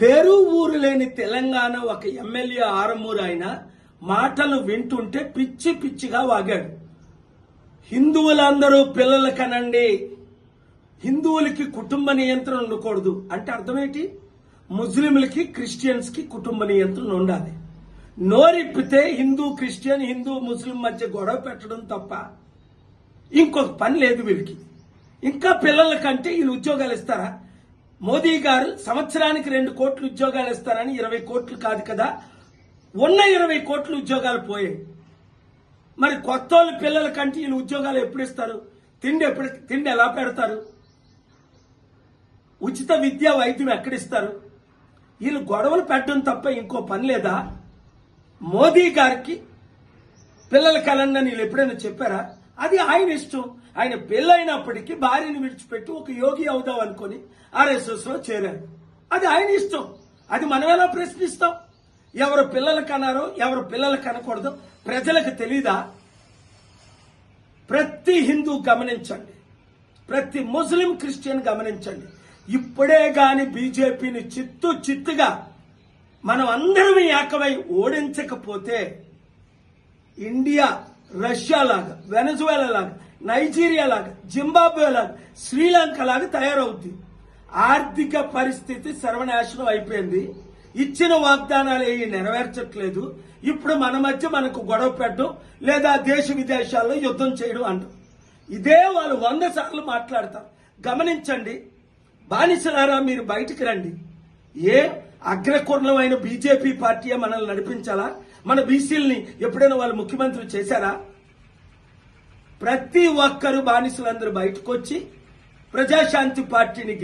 పేరు ఊరు లేని తెలంగాణ ఒక ఎమ్మెల్యే ఆరమూరు ఆయన మాటలు వింటుంటే పిచ్చి పిచ్చిగా వాగాడు. హిందువులందరూ పిల్లలు కనండి, హిందువులకి కుటుంబ నియంత్రణ ఉండకూడదు అంటే అర్థమేంటి? ముస్లింలకి క్రిస్టియన్స్ కి కుటుంబ నియంత్రణ ఉండాలి. నోరిప్పితే హిందూ క్రిస్టియన్, హిందూ ముస్లిం మధ్య గొడవ పెట్టడం తప్ప ఇంకొక పని లేదు వీళ్ళకి. ఇంకా పిల్లల కంటే వీళ్ళు ఉద్యోగాలు ఇస్తారా? మోదీ గారు సంవత్సరానికి 2 కోట్ల ఉద్యోగాలు ఇస్తారని 20 కోట్లు కాదు కదా, ఉన్న 20 కోట్ల ఉద్యోగాలు పోయాయి. మరి కొత్త వాళ్ళ పిల్లల కంటే వీళ్ళు ఉద్యోగాలు ఎప్పుడు ఇస్తారు? తిండి ఎలా పెడతారు? ఉచిత విద్యా వైద్యం ఎక్కడిస్తారు? వీళ్ళు గొడవలు పెట్టడం తప్ప ఇంకో పని లేదా? మోదీ గారికి పిల్లల కలండి వీళ్ళు ఎప్పుడైనా చెప్పారా? అది ఆయన ఇష్టం. ఆయన పెళ్ళైనప్పటికీ భార్యను విడిచిపెట్టి ఒక యోగి అవుదాం అనుకుని RSS లో చేరారు. అది ఆయన ఇష్టం. అది మనం ఎలా ప్రశ్నిస్తాం? ఎవరు పిల్లలు కన్నారో ఎవరు పిల్లలు కనకూడదో ప్రజలకు తెలీదా? ప్రతి హిందూ గమనించండి, ప్రతి ముస్లిం క్రిస్టియన్ గమనించండి. ఇప్పుడే గాని బీజేపీని చిత్తుగా మనం అందరం ఏకమై ఓడించకపోతే ఇండియా రష్యా లాగా, వెనజువేలా లాగా, నైజీరియా లాగా, జింబాబ్వే లాగా, శ్రీలంక లాగా తయారవుద్ది. ఆర్థిక పరిస్థితి సర్వనాశనం అయిపోయింది. ఇచ్చిన వాగ్దానాలు ఏవి నెరవేర్చట్లేదు. ఇప్పుడు మన మధ్య మనకు గొడవ పెట్టడం లేదా దేశ విదేశాల్లో యుద్ధం చేయడం అంటాం. ఇదే వాళ్ళు 100 సార్లు మాట్లాడతారు. గమనించండి, బానిసలారా మీరు బయటికి రండి. ఏ అగ్రకుర్ణమైన బీజేపీ పార్టీయే మనల్ని నడిపించాలా? మన బీసీలని ఎప్పుడైనా వాళ్ళు ముఖ్యమంత్రి చేశారా? ప్రతి ఒక్కరు బానిసలందరూ బయటకు వచ్చి ప్రజాశాంతి పార్టీని